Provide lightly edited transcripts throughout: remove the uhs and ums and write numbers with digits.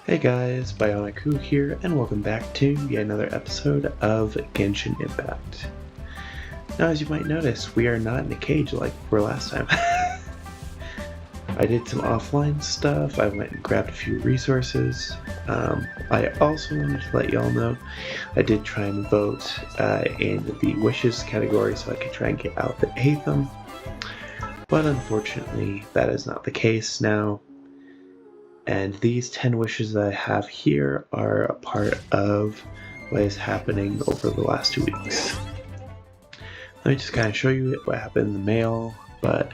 Hey guys, Bionic here, and welcome back to yet another episode of Genshin Impact. Now, as you might notice, we are not in a cage like we were last time. I did some offline stuff, I went and grabbed a few resources. I also wanted to let y'all know I did try and vote in the wishes category so I could try and get out the Aetham, but unfortunately that is not the case now. And these 10 wishes that I have here are a part of what is happening over the last 2 weeks. Let me just kind of show you what happened in the mail, but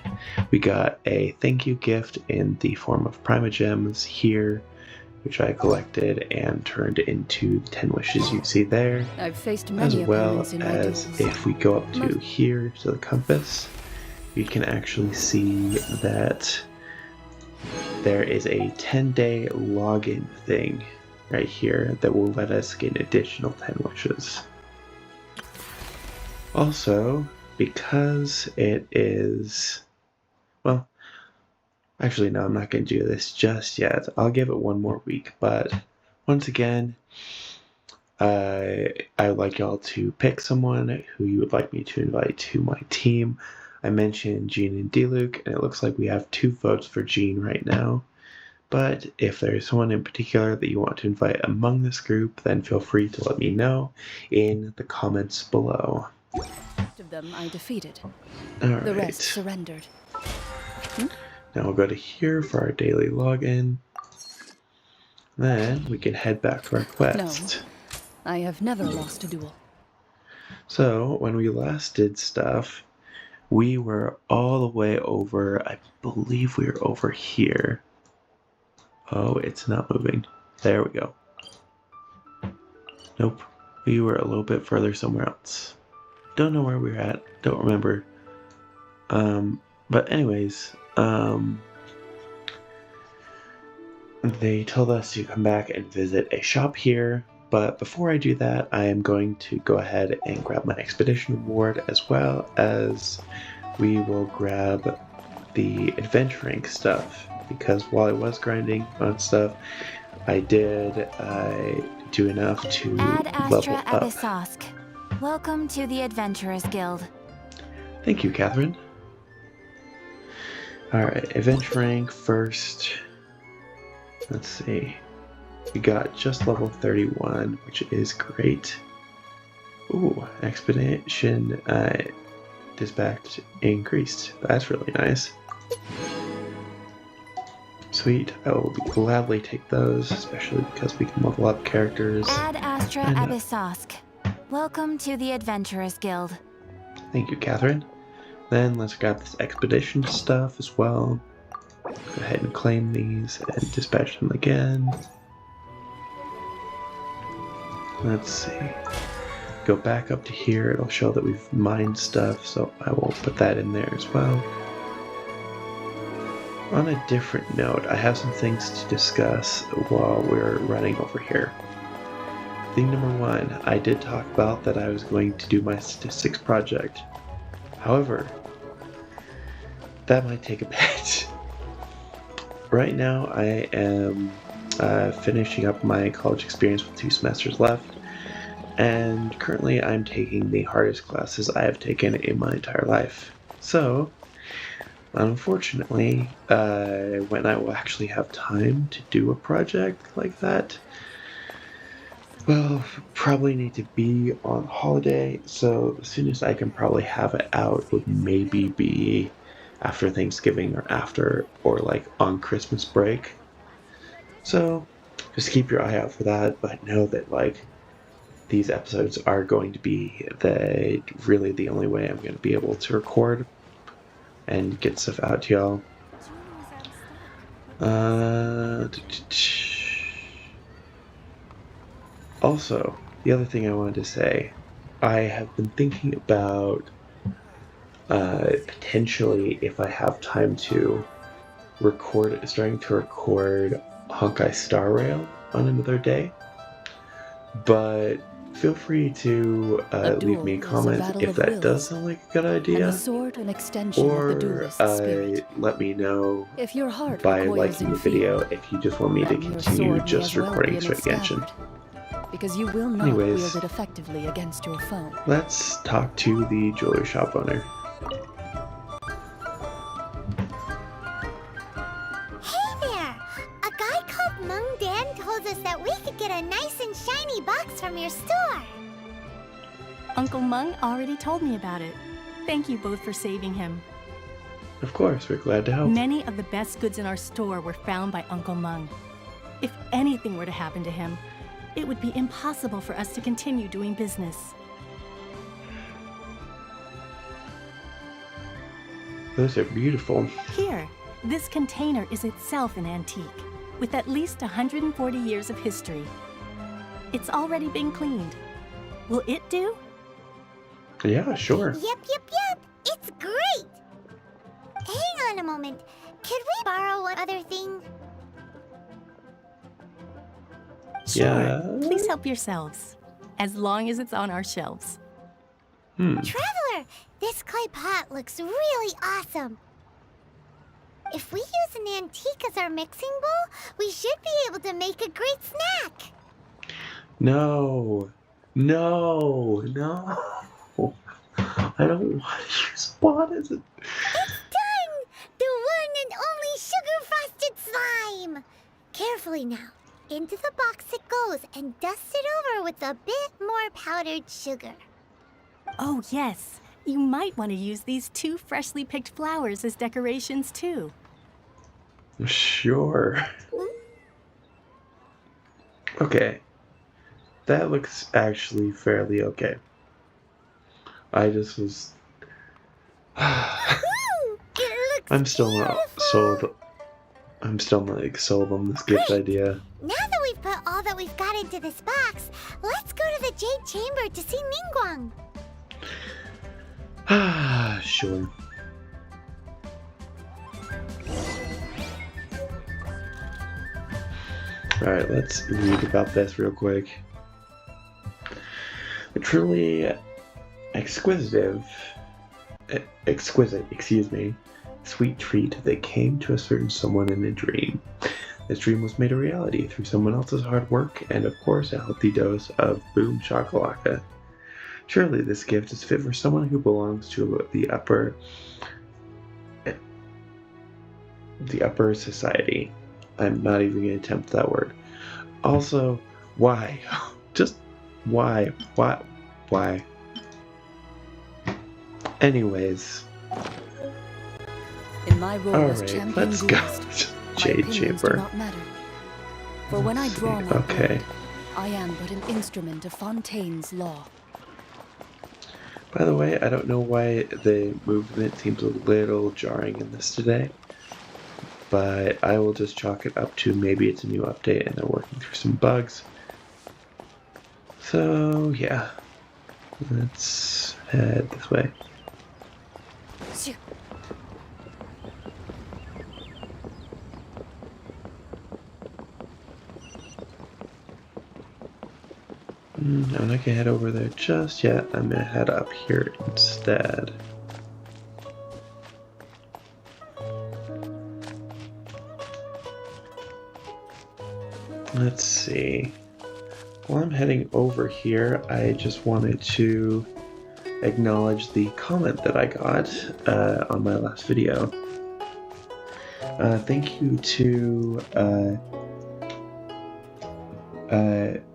we got a thank you gift in the form of Primogems here, which I collected and turned into the 10 wishes you see there. I've faced many as well opponents in my as duels. if we go up to here to the compass, you can actually see that there is a 10-day login thing right here that will let us get an additional 10 wishes. Also, because it is, well, actually no, I'm not going to do this just yet. I'll give it one more week, but once again, I would like y'all to pick someone who you would like me to invite to my team. I mentioned Jean and Diluc, and it looks like we have 2 votes for Jean right now. But if there's someone in particular that you want to invite among this group, then feel free to let me know in the comments below. Most of them I defeated. Alright. The rest surrendered. Now we'll go to here for our daily login. Then we can head back to our quest. No, I have never lost a duel. So when we last did stuff, we were all the way over, I believe we were over here. Oh, it's not moving. There we go. Nope. We were a little bit further somewhere else. Don't know where we were at. Don't remember. But anyways, they told us to come back and visit a shop here. But before I do that, I am going to go ahead and grab my expedition reward, as well as we will grab the adventuring stuff, because while I was grinding on stuff, I did do enough to level up. Abisosk. Welcome to the Adventurers Guild. Thank you, Catherine. Alright, adventuring first. Let's see. We got just level 31, which is great. Ooh, expedition dispatch increased. That's really nice. Sweet, I will gladly take those, especially because we can level up characters. Ad Astra Abisosk. Welcome to the Adventurers Guild. Thank you, Catherine. Then let's grab this expedition stuff as well. Go ahead and claim these and dispatch them again. Let's see. Go back up to here, it'll show that we've mined stuff, so I will put that in there as well. On a different note, I have some things to discuss while we're running over here. Thing number 1, I did talk about that I was going to do my statistics project. However, that might take a bit. Right now I am finishing up my college experience with 2 semesters left, and currently I'm taking the hardest classes I have taken in my entire life. So, unfortunately, when I will actually have time to do a project like that, well, probably need to be on holiday, so the soonest I can probably have it out would maybe be after Thanksgiving or like on Christmas break. So just keep your eye out for that, but know that like these episodes are going to be really the only way I'm going to be able to record and get stuff out to y'all. Also, the other thing I wanted to say, I have been thinking about potentially, if I have time to, starting to record Honkai Star Rail on another day. But feel free to leave me a duel is a comment battle if of that does wills, sound like a good and the idea, sword an extension of the or duelist's spirit. let me know If your heart by recoils liking in the video fear, if you just want me to then your continue sword may just as well be recording in straight its Genshin. scabbard, because you will not Anyways. wield it effectively against your foe. Let's talk to the jewelry shop owner. Hey there! A guy called Mung Dan told us that we could get a nice and shiny box from your store. Uncle Mung already told me about it. Thank you both for saving him. Of course, we're glad to help. Many of the best goods in our store were found by Uncle Mung. If anything were to happen to him, it would be impossible for us to continue doing business. Those are beautiful. Here, this container is itself an antique, with at least 140 years of history. It's already been cleaned. Will it do? Yeah, sure. Yep. It's great! Hang on a moment. Could we borrow one other thing? Sure, Yeah. please help yourselves, as long as it's on our shelves. Traveler, this clay pot looks really awesome. If we use an antique as our mixing bowl, we should be able to make a great snack. No. I don't want to use what is it? It's done! The one and only sugar-frosted slime! Carefully now. Into the box it goes and dust it over with a bit more powdered sugar. Oh yes, you might want to use these 2 freshly picked flowers as decorations too. Sure. Okay. That looks actually fairly okay. I just was... Ooh, it looks I'm still not beautiful. sold. I'm still not like sold on this gift Great. idea. Now that we've put all that we've got into this box, let's go to the Jade Chamber to see Ningguang. Sure. Alright, let's read about this real quick. A truly exquisite, sweet treat that came to a certain someone in a dream. This dream was made a reality through someone else's hard work and, of course, a healthy dose of boom shakalaka. Surely this gift is fit for someone who belongs to the upper society. I'm not even going to attempt that word. Also, why? Just why? Why? Anyways. In my role as Alright, champion let's go. duelist, my Jade opinions do Chamber. not matter. For when I Let's draw see. my Okay. blade, I am but an instrument of Fontaine's law. By the way, I don't know why the movement seems a little jarring in this today, but I will just chalk it up to maybe it's a new update and they're working through some bugs. So, yeah. Let's head this way. Shoo. I'm not gonna head over there just yet. I'm gonna head up here instead. Let's see. While I'm heading over here, I just wanted to acknowledge the comment that I got on my last video. Thank you to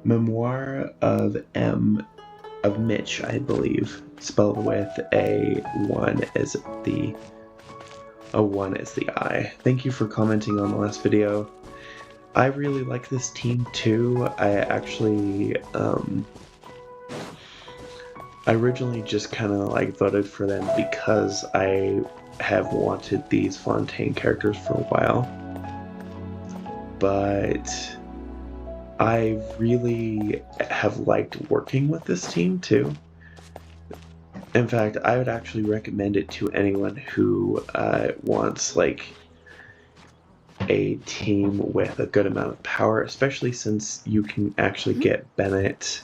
Memoir of Mitch, I believe, spelled with a 1 as the I. Thank you for commenting on the last video. I really like this team too. I actually I originally just kind of like voted for them because I have wanted these Fontaine characters for a while, but I really have liked working with this team too. In fact, I would actually recommend it to anyone who wants like a team with a good amount of power, especially since you can actually get Bennett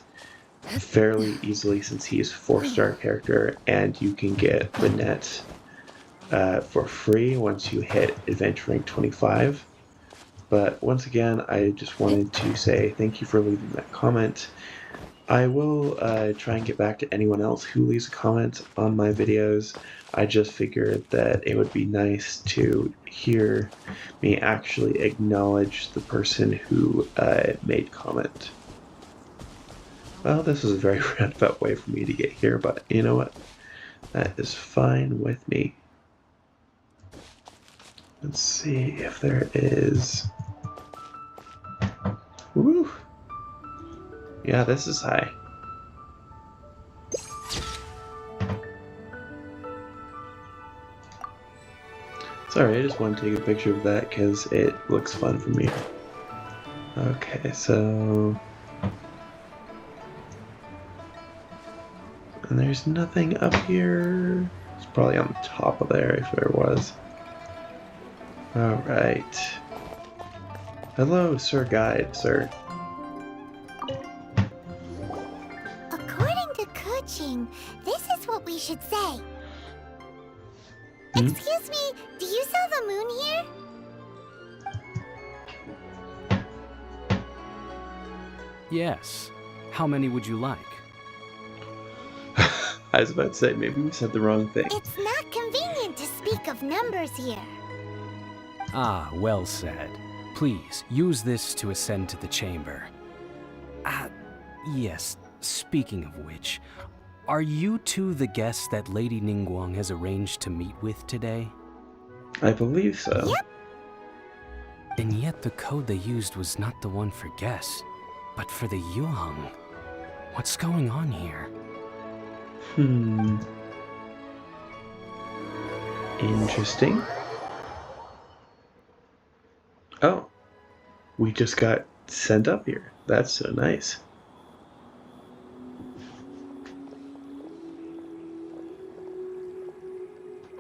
fairly easily since he is a 4-star character, and you can get the net for free once you hit adventure rank 25. But once again, I just wanted to say thank you for leaving that comment. I will try and get back to anyone else who leaves a comment on my videos. I just figured that it would be nice to hear me actually acknowledge the person who made comment. Well, this is a very roundabout way for me to get here, but you know what? That is fine with me. Let's see if there is... Woo! Yeah, this is high. Sorry, I just want to take a picture of that because it looks fun for me. Okay, so... And there's nothing up here. It's probably on the top of there if there was. Alright. Hello, Sir Guide, sir. According to Kuching, this is what we should say. Hmm? Excuse me, do you sell the moon here? Yes. How many would you like? I was about to say, maybe we said the wrong thing. It's not convenient to speak of numbers here. Ah, well said. Please, use this to ascend to the chamber. Yes, speaking of which, are you two the guests that Lady Ningguang has arranged to meet with today? I believe so. Yep. And yet the code they used was not the one for guests, but for the Yuheng. What's going on here? Interesting. Oh, we just got sent up here. That's so nice.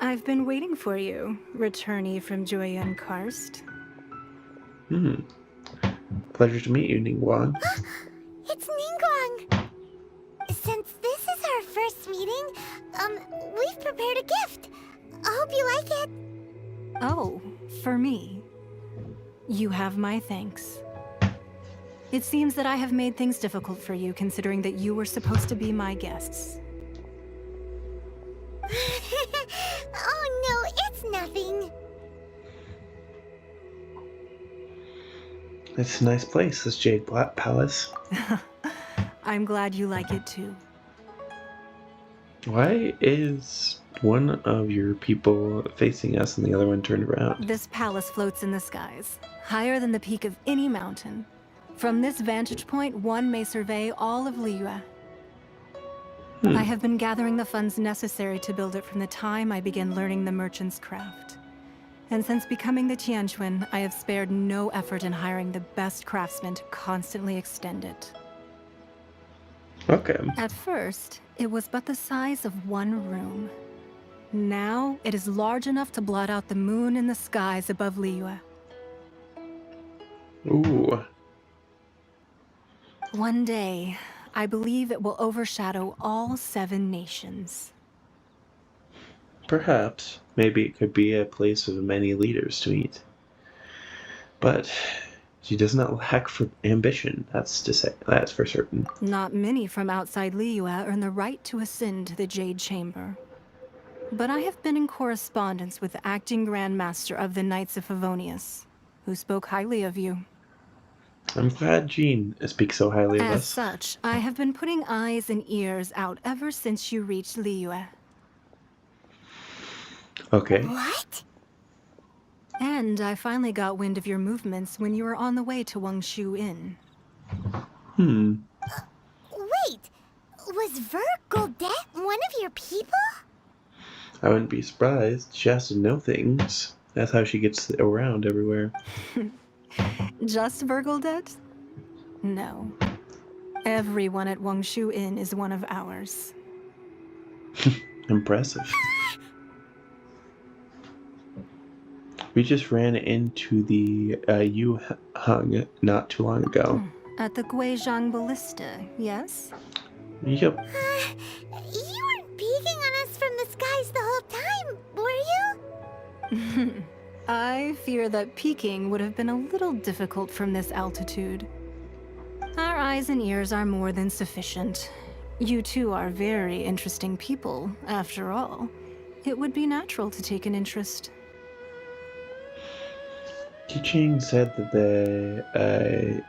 I've been waiting for you, returnee from Jueyun Karst. Pleasure to meet you, Ningguang. It's Ningguang. Since this is our first meeting, we've prepared a gift. I hope you like it. Oh, for me. You have my thanks. It seems that I have made things difficult for you, considering that you were supposed to be my guests. Oh no, it's nothing. It's a nice place, this Jade Palace. I'm glad you like it too. Why is one of your people facing us and the other one turned around? This palace floats in the skies, higher than the peak of any mountain. From this vantage point, one may survey all of Liyue. I have been gathering the funds necessary to build it from the time I began learning the merchant's craft. And since becoming the Tianquan, I have spared no effort in hiring the best craftsmen to constantly extend it. Okay. At first, it was but the size of one room. Now, it is large enough to blot out the moon in the skies above Liyue. Ooh. One day, I believe it will overshadow all 7 nations. Perhaps. Maybe it could be a place of many leaders to meet. But she does not lack for ambition, that's for certain. Not many from outside Liyue earn the right to ascend to the Jade Chamber. But I have been in correspondence with the acting Grand Master of the Knights of Favonius, who spoke highly of you. I'm glad Jean speaks so highly of As us. such, I have been putting eyes and ears out ever since you reached Liyue. Okay. What? And I finally got wind of your movements when you were on the way to Wangshu Inn. Wait, was Ver Goldet one of your people? I wouldn't be surprised. She has to know things. That's how she gets around everywhere. Just Vergoldet? No. Everyone at Wangshu Inn is one of ours. Impressive. We just ran into the Yuheng not too long ago. At the Guizhang Ballista, yes? Yep. You weren't peeking on us from the skies the whole time, were you? I fear that peeking would have been a little difficult from this altitude. Our eyes and ears are more than sufficient. You two are very interesting people, after all. It would be natural to take an interest. Teaching said that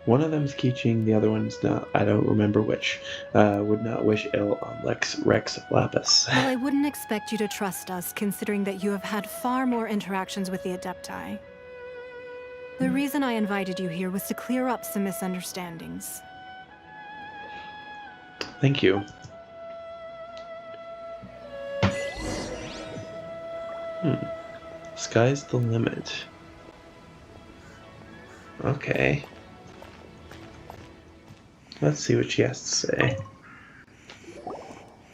one of them's Keeching, the other one's not. I don't remember which. Would not wish ill on Rex Lapis. Well, I wouldn't expect you to trust us, considering that you have had far more interactions with the Adepti. The reason I invited you here was to clear up some misunderstandings. Thank you. Sky's the limit. Okay. Let's see what she has to say.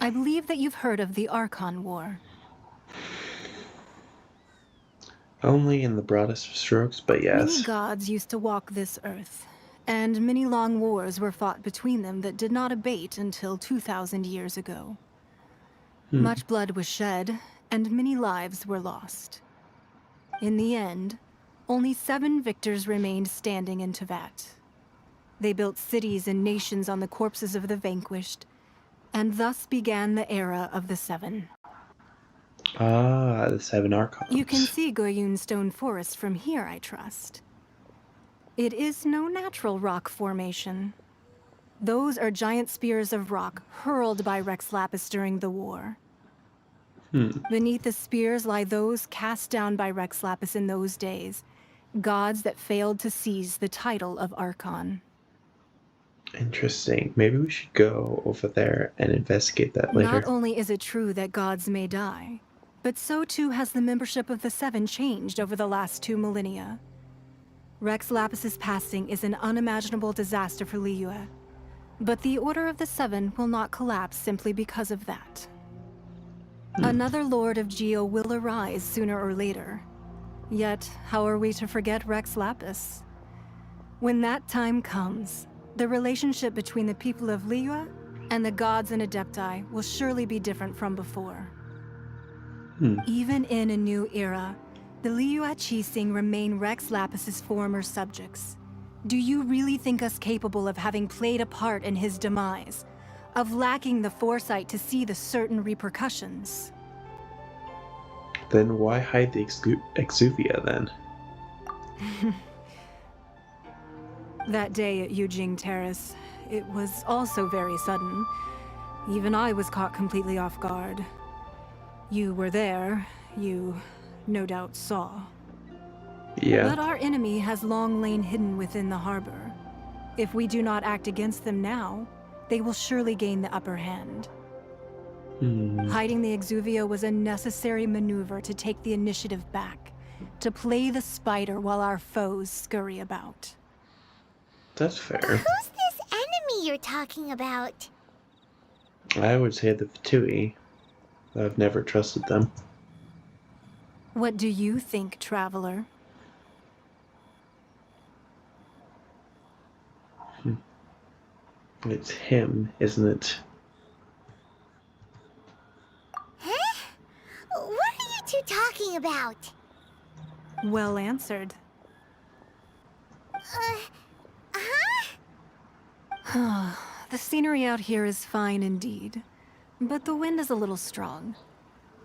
I believe that you've heard of the Archon War. Only in the broadest of strokes, but yes. Many gods used to walk this earth, and many long wars were fought between them that did not abate until 2,000 years ago. Much blood was shed, and many lives were lost. In the end, only 7 victors remained standing in Tevat. They built cities and nations on the corpses of the vanquished, and thus began the era of the 7. Ah, the 7 Archons. You can see Goyun Stone Forest from here, I trust. It is no natural rock formation. Those are giant spears of rock hurled by Rex Lapis during the war. Beneath the spears lie those cast down by Rex Lapis in those days, gods that failed to seize the title of Archon. Interesting. Maybe we should go over there and investigate that later. Not only is it true that gods may die, but so too has the membership of the 7 changed over the last 2 millennia. Rex Lapis's passing is an unimaginable disaster for Liyue, but the Order of the 7 will not collapse simply because of that. Another Lord of Geo will arise sooner or later. Yet, how are we to forget Rex Lapis? When that time comes, the relationship between the people of Liyue and the gods and Adepti will surely be different from before. Even in a new era, the Liyue Qixing remain Rex Lapis's former subjects. Do you really think us capable of having played a part in his demise? Of lacking the foresight to see the certain repercussions? Then why hide the exuvia then? That day at Yujing Terrace, it was also very sudden. Even I was caught completely off guard. You were there, you no doubt saw. Yeah. But our enemy has long lain hidden within the harbor. If we do not act against them now, they will surely gain the upper hand. Hiding the exuvia was a necessary maneuver to take the initiative back, to play the spider while our foes scurry about. That's fair. Who's this enemy you're talking about? I would say the Fatui. I've never trusted them. What do you think, Traveler? It's him, isn't it? Huh? What are you two talking about? Well answered. The scenery out here is fine indeed, but the wind is a little strong.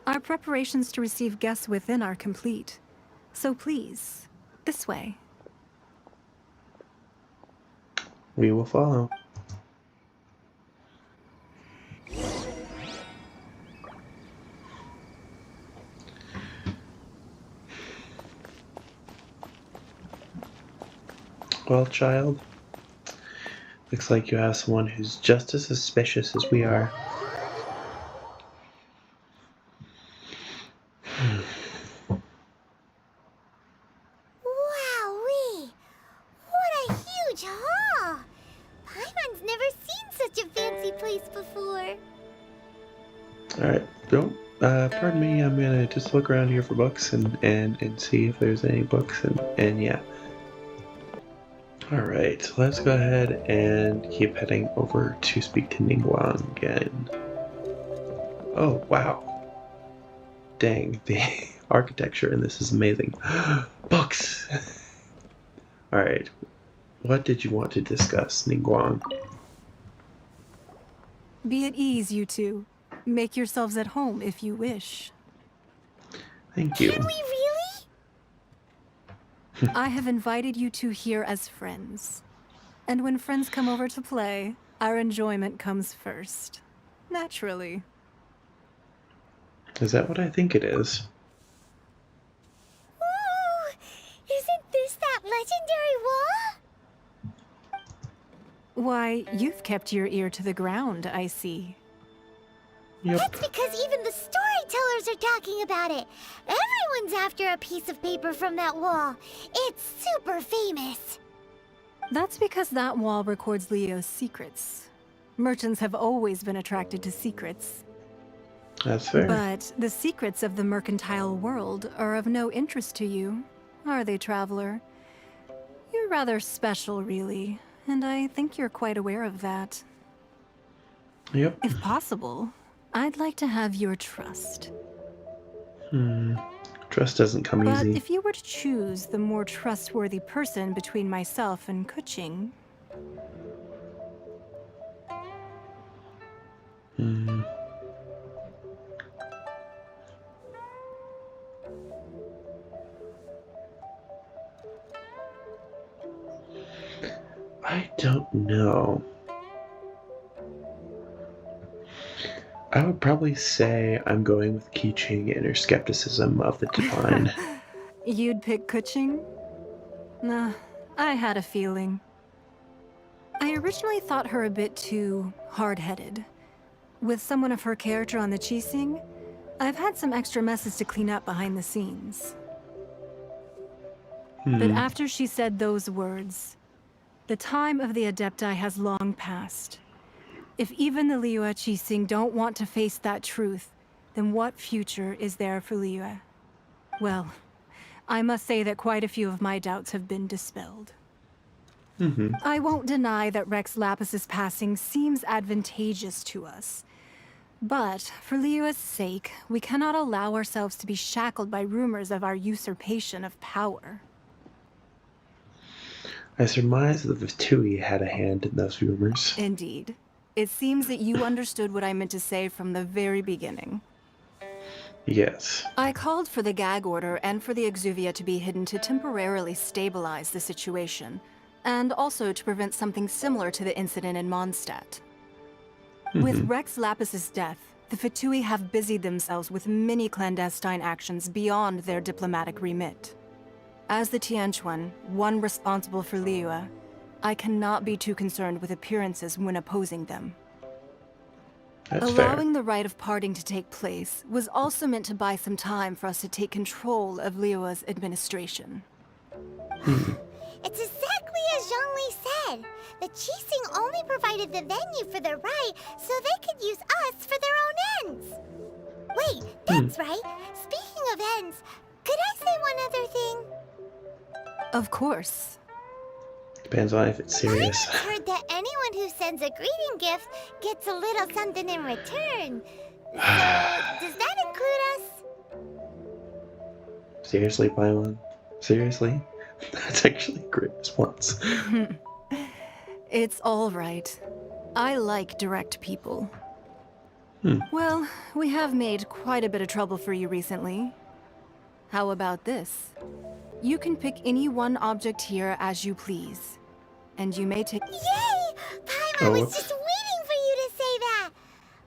Our preparations to receive guests within are complete, so please, this way. We will follow. Well, child, looks like you have someone who's just as suspicious as we are. Wowee! What a huge hall! Paimon's never seen such a fancy place before. Alright, pardon me, I'm gonna just look around here for books and see if there's any books and yeah. Alright, so let's go ahead and keep heading over to speak to Ningguang again. Oh, wow. Dang, the architecture in this is amazing. Books! Alright, what did you want to discuss, Ningguang? Be at ease, you two. Make yourselves at home if you wish. Thank you. Can we really? I have invited you two here as friends. And when friends come over to play, our enjoyment comes first. Naturally. Is that what I think it is? Ooh, isn't this that legendary wall? Why, you've kept your ear to the ground, I see. Yep. That's because even the storytellers are talking about it. Everyone's after a piece of paper from that wall. It's super famous. That's because that wall records Liyue's secrets. Merchants have always been attracted to secrets. That's fair. But the secrets of the mercantile world are of no interest to you, are they, traveler? You're rather special, really, and I think you're quite aware of that. Yep. If possible, I'd like to have your trust. Trust doesn't come But easy. if you were to choose the more trustworthy person between myself and Kuching, I don't know. I would probably say I'm going with Keeching and her skepticism of the divine. you'd pick Kuching? Nah, I had a feeling. I originally thought her a bit too hard-headed. With someone of her character on the Qixing, I've had some extra messes to clean up behind the scenes. But after she said those words, the time of the Adepti has long passed. If even the Liyue Qixing don't want to face that truth, then what future is there for Liyue? Well, I must say that quite a few of my doubts have been dispelled. I won't deny that Rex Lapis's passing seems advantageous to us. But, for Liyue's sake, we cannot allow ourselves to be shackled by rumors of our usurpation of power. I surmise that the Vitui had a hand in those rumors. Indeed. It seems that you understood what I meant to say from the very beginning. Yes. I called for the gag order and for the Exuvia to be hidden to temporarily stabilize the situation, and also to prevent something similar to the incident in Mondstadt. With Rex Lapis's death, the Fatui have busied themselves with many clandestine actions beyond their diplomatic remit. As the Tianquan, one responsible for Liyue, I cannot be too concerned with appearances when opposing them. That's Allowing the rite of parting to take place was also meant to buy some time for us to take control of Liyue's administration. It's exactly as Zhongli said. The Qixing only provided the venue for the rite so they could use us for their own ends. Wait, that's right. Speaking of ends, could I say one other thing? Of course. Depends on if it's I once serious. heard that anyone who sends a greeting gift gets a little something in return. So, does that include us? Seriously, Paimon? Seriously? That's actually a great response. It's all right. I like direct people. Well, we have made quite a bit of trouble for you recently. How about this? You can pick any one object here as you please. And you may take... Yay! Paimon Oh, was whoops. just waiting for you to say that.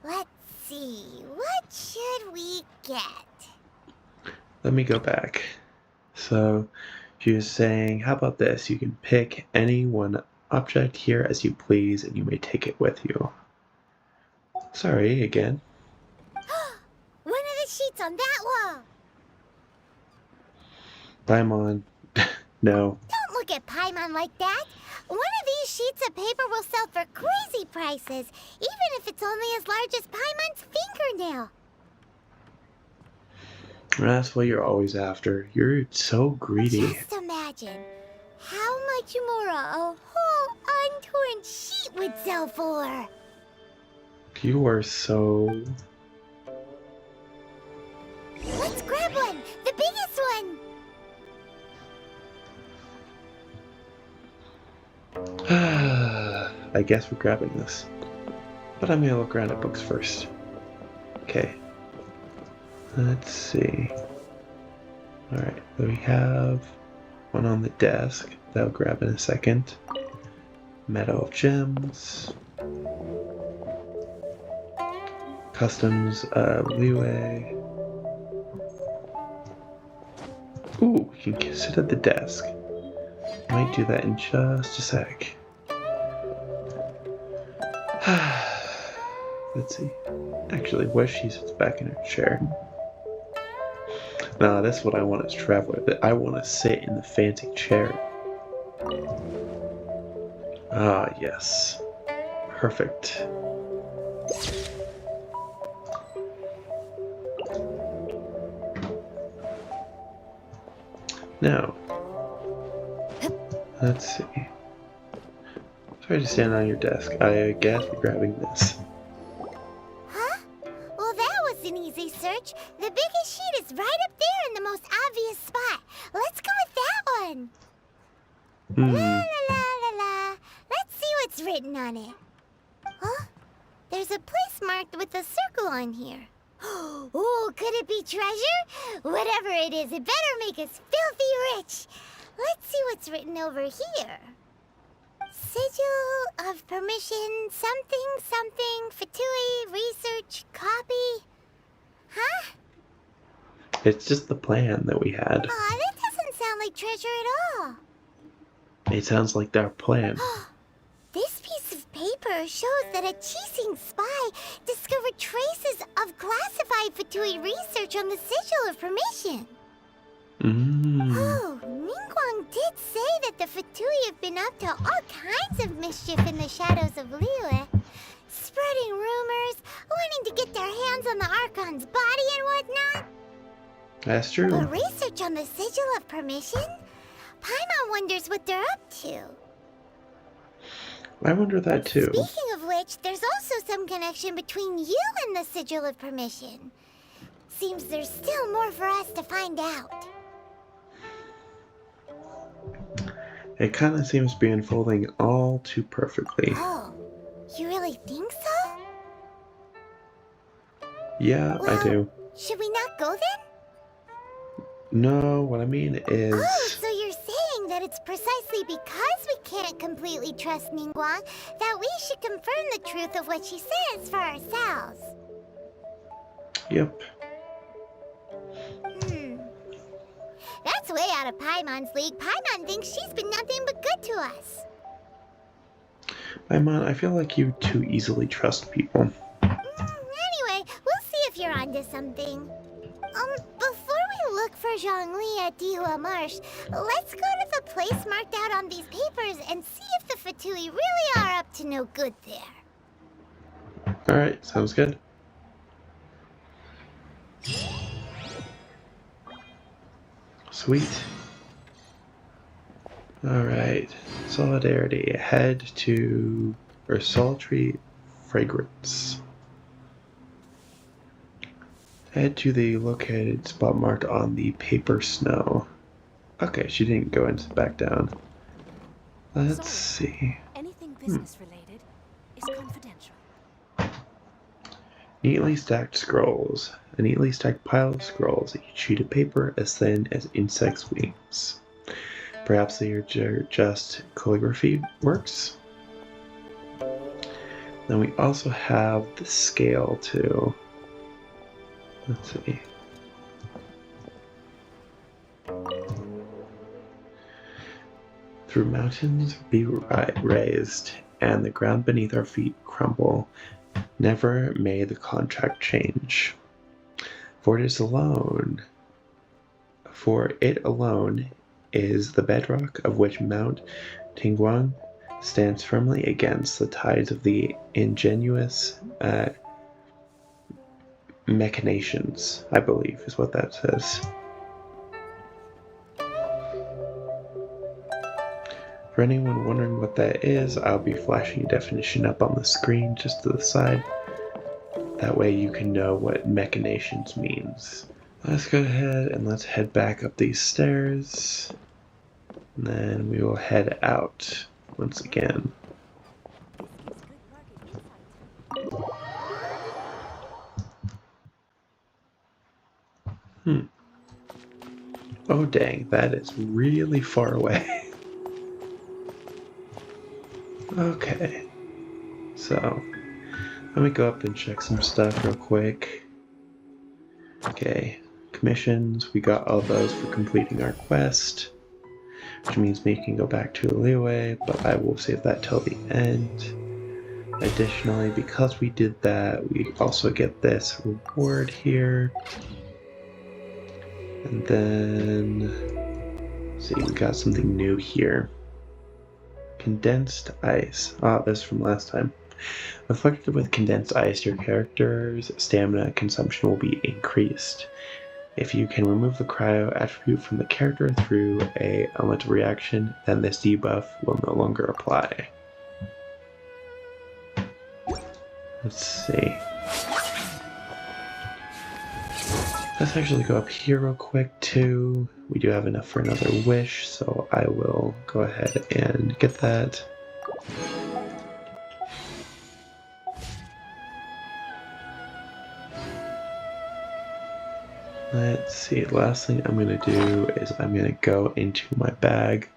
Let's see, what should we get? Let me go back. So, she was saying, how about this? You can pick any one object here as you please, and you may take it with you. Sorry, again. One of the sheets on that wall. Paimon. No. Don't look at Paimon like that. One of these sheets of paper will sell for crazy prices, even if it's only as large as Paimon's fingernail. That's what you're always after. You're so greedy. Just imagine how Hachimura a whole untorn sheet would sell for. You are so... Let's grab one! The biggest one! I guess we're grabbing this. But I'm gonna look around at books first. Okay. Let's see. Alright, we have one on the desk that I'll grab in a second. Meadow of Gems. Customs of Liyue. Ooh, you can sit at the desk. Might do that in just a sec. Let's see. Actually, what if she sits back in her chair? Nah, that's what I want as Traveler. I want to sit in the fancy chair. Ah, yes. Perfect. Now, let's see. Sorry to stand on your desk. I guess we're grabbing this. Huh? Well, that was an easy search. The biggest sheet is right up there in the most obvious spot. Let's go with that one. La la la la la. Let's see what's written on it. Huh? There's a place marked with a circle on here. Oh, could it be treasure? Whatever it is, it better make us filthy rich. Let's see what's written over here. Sigil of permission, something, Fatui, research, copy. Huh? It's just the plan that we had. Aw, that doesn't sound like treasure at all. It sounds like our plan. This piece of paper shows that a Qixing spy discovered traces of classified Fatui research on the Sigil of Permission. Oh, Ningguang did say that the Fatui have been up to all kinds of mischief in the shadows of Liyue, spreading rumors, wanting to get their hands on the Archon's body and whatnot. That's true. But research on the Sigil of Permission? Paimon wonders what they're up to. I wonder that too. Speaking of which, there's also some connection between you and the Sigil of Permission. Seems there's still more for us to find out. It kind of seems to be unfolding all too perfectly. Oh, you really think so? Yeah, Well, I do. Should we not go then? No, what I mean is... Oh, so you're saying that it's precisely because we can't completely trust Ningguang that we should confirm the truth of what she says for ourselves. Yep. That's way out of Paimon's league. Paimon thinks she's been nothing but good to us. Paimon, I feel like you too easily trust people. Anyway, we'll see if you're onto something. Before we look for Zhongli at Dihua Marsh, let's go to the place marked out on these papers and see if the Fatui really are up to no good there. Alright, sounds good. Sweet. Alright, Solidarity. Head to... or Sultry Fragrance. Head to the located spot marked on the paper snow. Okay, she didn't go into back down. Let's see. Anything business related is confidential. Neatly stacked scrolls. A neatly stacked pile of scrolls, each sheet of paper as thin as insects' wings. Perhaps they are just calligraphy works? Then we also have the scale too. Let's see. Through mountains be raised, and the ground beneath our feet crumble. Never may the contract change. For it alone is the bedrock of which Mount Ningguang stands firmly against the tides of the ingenuous machinations, I believe is what that says. For anyone wondering what that is, I'll be flashing a definition up on the screen just to the side. That way you can know what machinations means. Let's go ahead and let's head back up these stairs. And then we will head out once again. Oh dang, that is really far away. Okay. So, let me go up and check some stuff real quick. Okay, commissions, we got all those for completing our quest. Which means we can go back to Liyue, but I will save that till the end. Additionally, because we did that, we also get this reward here. And then, let's see, we got something new here. Condensed ice. Ah, this is from last time. Afflicted with condensed ice, your character's stamina consumption will be increased. If you can remove the cryo attribute from the character through a elemental reaction, then this debuff will no longer apply. Let's see. Let's actually go up here real quick too. We do have enough for another wish, so I will go ahead and get that. Let's see, last thing I'm going to do is I'm going to go into my bag,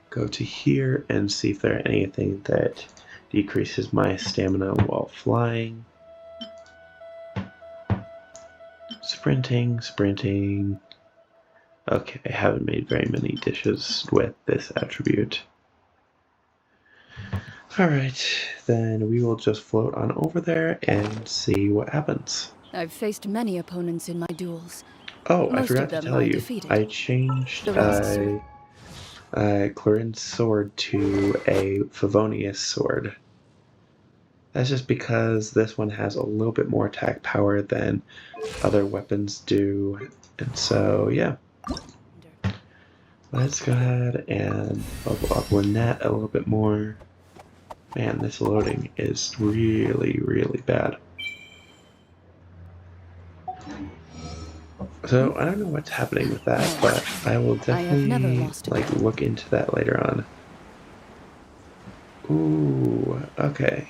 go to here, and see if there's anything that decreases my stamina while flying. Sprinting. Okay, I haven't made very many dishes with this attribute. Alright, then we will just float on over there and see what happens. I've faced many opponents in my duels. Oh, I Most forgot of to them tell are you. defeated. I changed The rest- Clorin's sword to a Favonius sword. That's just because this one has a little bit more attack power than other weapons do. And so, yeah. Let's go ahead and level up Lynette a little bit more. Man, this loading is really, really bad. So, I don't know what's happening with that, but I will definitely look into that later on. Ooh, okay.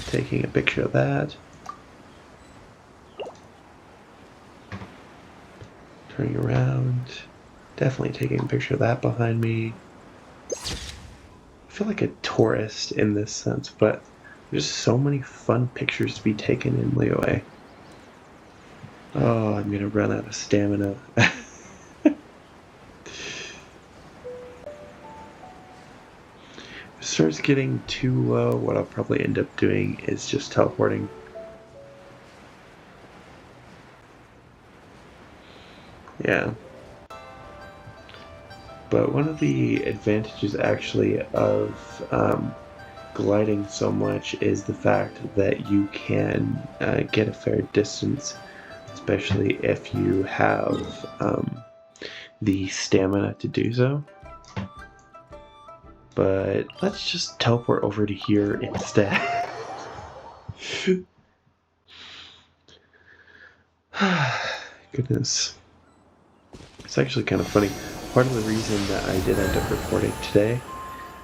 Taking a picture of that. Turning around. Definitely taking a picture of that behind me. I feel like a tourist in this sense, but there's so many fun pictures to be taken in Liyue. Oh, I'm gonna run out of stamina. If it starts getting too low, what I'll probably end up doing is just teleporting. Yeah. But one of the advantages actually of gliding so much is the fact that you can get a fair distance, especially if you have the stamina to do so. But let's just teleport over to here instead. Goodness. It's actually kind of funny. Part of the reason that I did end up recording today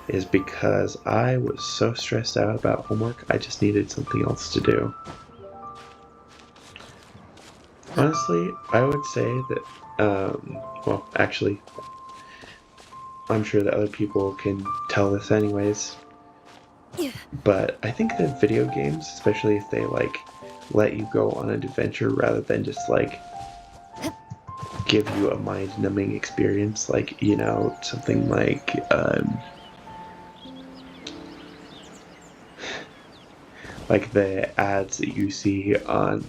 is because I was so stressed out about homework, I just needed something else to do. Honestly, I would say that, well, actually, I'm sure that other people can tell this anyways, but I think that video games, especially if they, let you go on an adventure rather than just, give you a mind-numbing experience, something like the ads that you see on,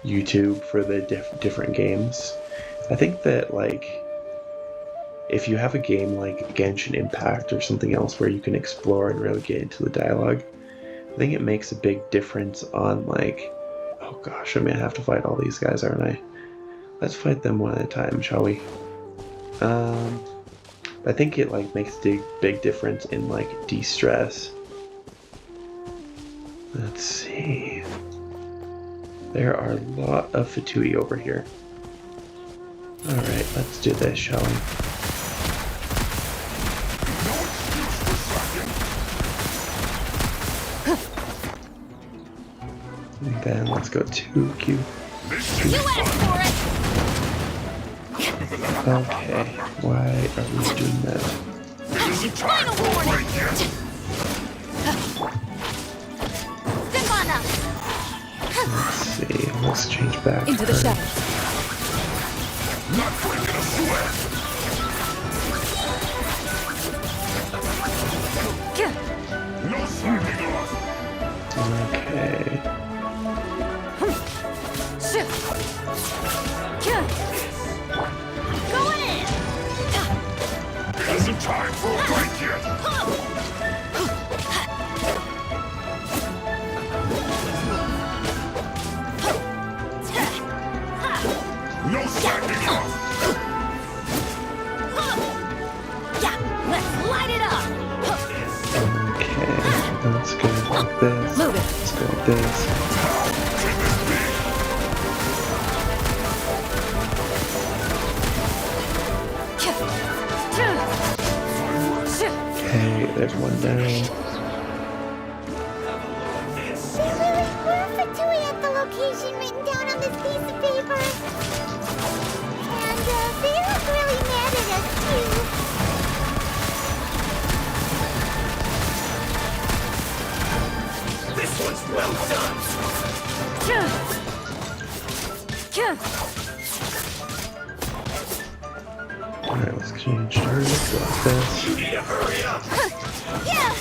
YouTube for the different games. I think that, if you have a game like Genshin Impact or something else where you can explore and really get into the dialogue, I think it makes a big difference on, oh gosh, I'm gonna have to fight all these guys, aren't I? Let's fight them one at a time, shall we? I think it like makes a big difference in like de-stress. Let's see. There are a lot of Fatui over here. Alright, let's do this, shall we? And then let's go to Q. You asked for it! Okay, why are we doing that? Final warning! Step on up! Let's see, let's change back. Into the shadows. Not breaking a sweat. No slacking off. Okay. Going in! Isn't time for a break yet. No slacking off. Yeah, let's light it up! Okay, let's go like this. Move it. Let's go like this. Okay, there's one down. There really were Fatui at the location written down on this piece of paper. And they look really mad at us too. This one's well done. Alright, let's change turns. Let's go like this. You need to hurry up. Yeah!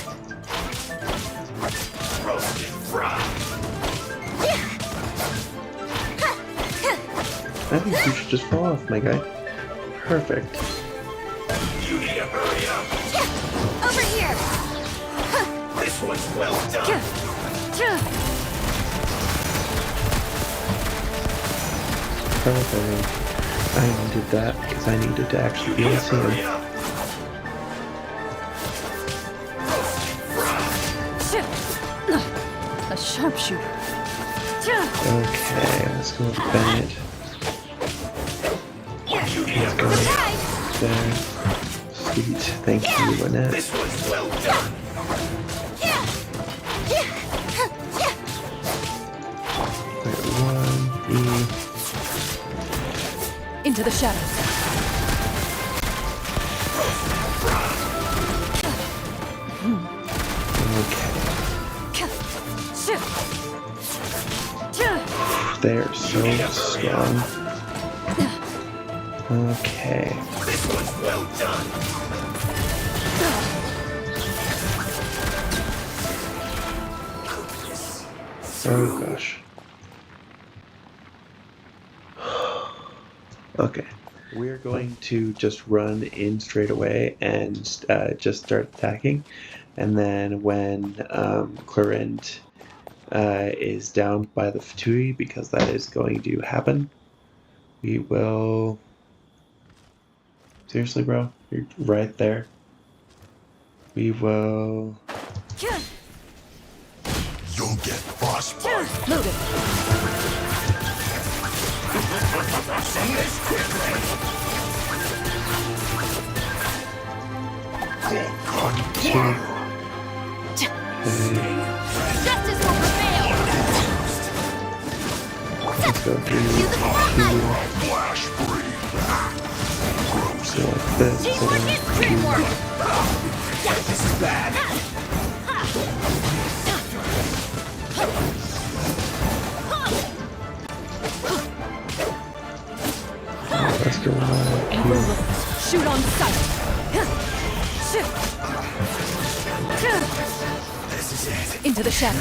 Roasted fried. I think you should just fall off, my guy. Perfect. You need to hurry up. Over here! This one's well done. Perfect. I needed that because I needed to actually be able to see Hurry him. up. Roasted fried. A sharpshooter. Okay, let's go with Bennett. You need to Let's go hurry up. there. Sweet. Thank you, Lynette. This one's well done. Alright, one, E. Into the shadows. Okay. They're so strong. Okay. This one's well done. Oh gosh. Okay. We're going to just run in straight away and just start attacking. And then when Clarent is down by the Fatui, because that is going to happen, we will... Seriously, bro? You're right there. We will... You'll get frostbite. Move it. Send this quickly. two. Justice will prevail! Let's go through Flash free. so like this. So Teamwork is teamwork! This is bad. let's go on Shoot on sight. This is it. Into the shadows.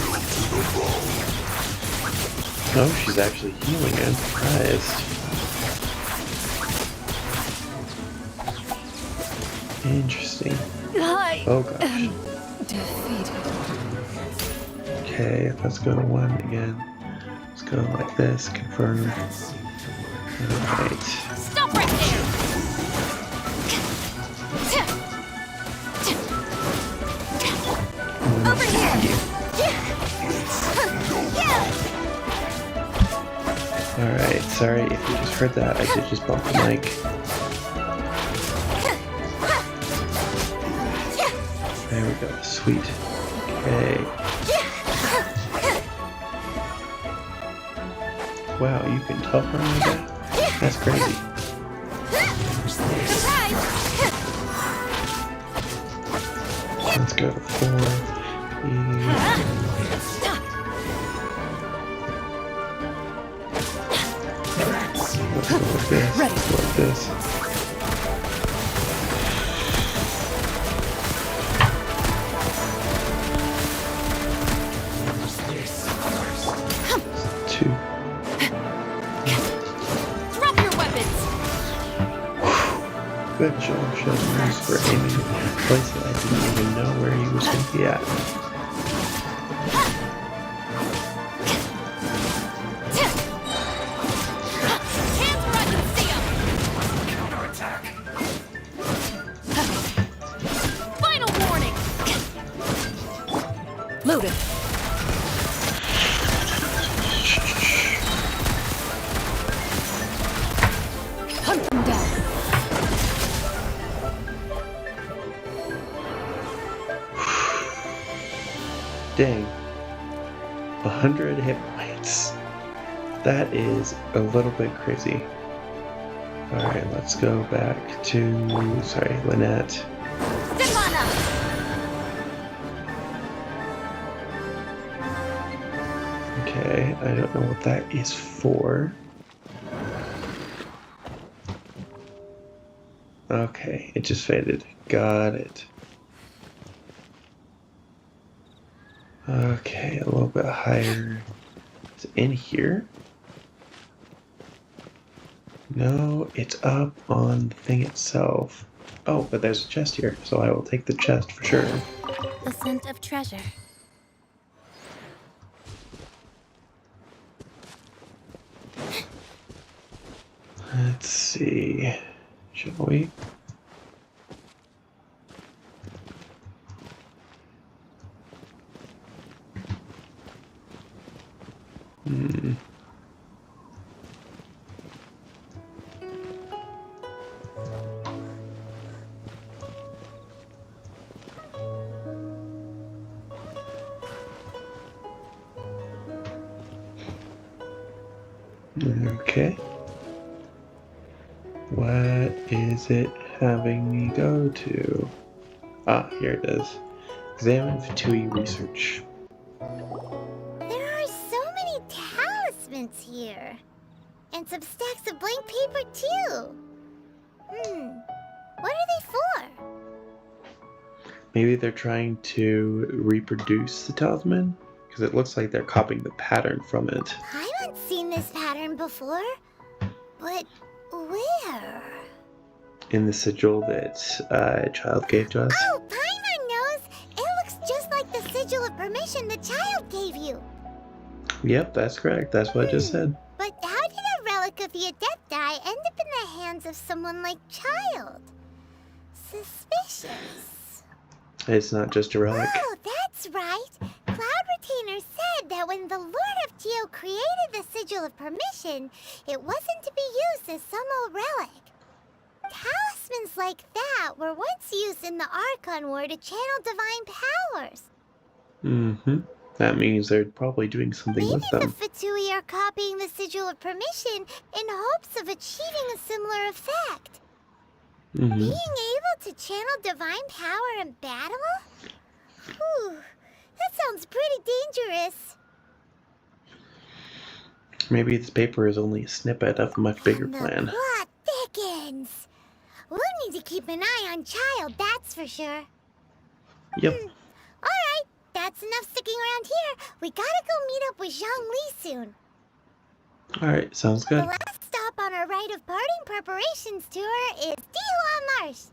Oh, she's actually healing. I'm surprised. Interesting. I Oh gosh. am defeated. Okay, let's go to one again. Let's go like this. Confirm. Alright. Stop right there! Over here! Alright, sorry if you just heard that. I did just bump the mic. There we go. Sweet. Okay. Wow, you can tough run like that? That's crazy. Let's go to 4. Let's go with this. Let's go with this. Good job, Sheldon, for aiming at a place that I didn't even know where he was going to be at. Hands where I can see 'em! Counterattack. Final warning! Loaded. Hunt them down. Dang. 100 hit points. That is a little bit crazy. Alright, let's go back to... Sorry, Lynette. Okay, I don't know what that is for. Okay, it just faded. Got it. Okay, a little bit higher. Is it in here? No, it's up on the thing itself. Oh, but there's a chest here, so I will take the chest for sure. The scent of treasure. Let's see. Shall we? Okay. What is it having me go to? Ah, here it is. Examine Fatui research. There are so many talismans here. And some stacks of blank paper, too. What are they for? Maybe they're trying to reproduce the talisman? Because it looks like they're copying the pattern from it. I haven't seen this pattern before. But where? In the sigil that a child gave to us. Oh, Paimon knows! It looks just like the sigil of permission the child gave you. Yep, that's correct. That's what I just said. But how did a relic of the Adepti end up in the hands of someone like Child? Suspicious. It's not just a relic. Oh, that's right. Cloud Retainer said that when the Lord of Geo created the Sigil of Permission, it wasn't to be used as some old relic. Talismans like that were once used in the Archon War to channel divine powers. Mm-hmm. That means they're probably doing something Maybe with them. the Fatui are copying the Sigil of Permission in hopes of achieving a similar effect. Mm-hmm. Being able to channel divine power in battle? Whew, that sounds pretty dangerous. Maybe this paper is only a snippet of a much bigger And the plan. plot thickens. We'll need to keep an eye on Child, that's for sure. Yep. Alright, that's enough sticking around here. We gotta go meet up with Zhang Li soon. Alright, sounds good. The last stop on our rite of parting preparations tour is Dihua Marsh.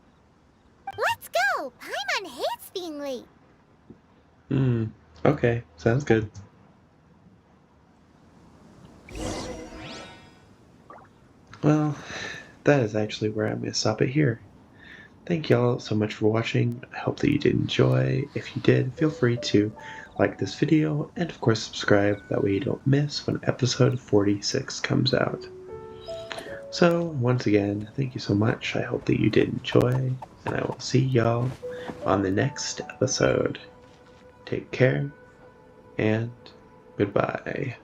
Let's go! Paimon hates being late. Okay, sounds good. Well, that is actually where I'm going to stop it here. thank y'all so much for watching. I hope that you did enjoy. If you did, feel free to like this video and of course subscribe, that way you don't miss when episode 46 comes out. So once again, thank you so much. I hope that you did enjoy, and I will see y'all on the next episode. Take care, and goodbye.